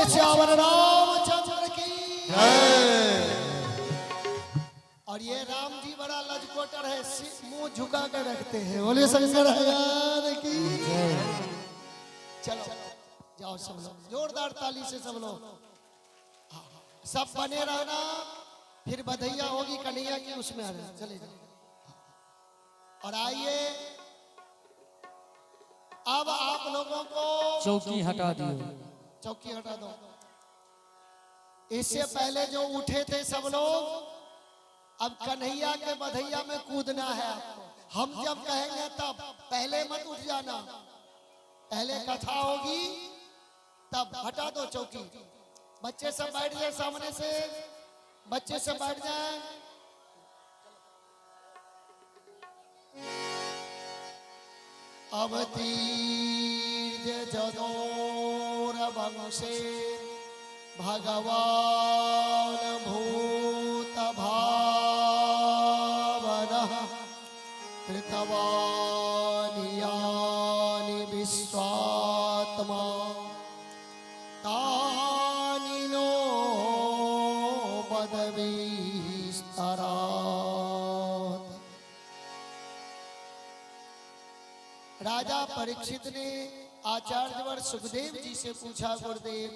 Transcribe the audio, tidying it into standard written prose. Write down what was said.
श्यावर रामचंद्र की। और ये राम जी बड़ा लजकोटर है, मुंह झुका कर रखते हैं। बोले शंकर भगवान की। चलो जाओ सब लोग, जोरदार ताली से सब लोग। सब बने रहना, फिर बधैया होगी कन्हैया की, उसमें आ जाए, चले जाओ। और आइए अब आप लोगों को चौकी हटा दियो। चौकी हटा दो। इससे पहले जो उठे थे सब लोग, अब कन्हैया के बधैया में कूदना है आपको। हम जब कहेंगे तब, पहले मत उठ जाना, पहले कथा होगी तब। हटा दो चौकी। बच्चे सब बैठ जाए सामने से, बच्चे सब बैठ जाए। अवतीर्ज जदोर वंशे भगवान भूत भावनः कृतवानि यानि विश्वात्मा तानि नो बदविस्तरात्। राजा परीक्षित ने आचार्यवर सुखदेव जी से पूछा, गुरुदेव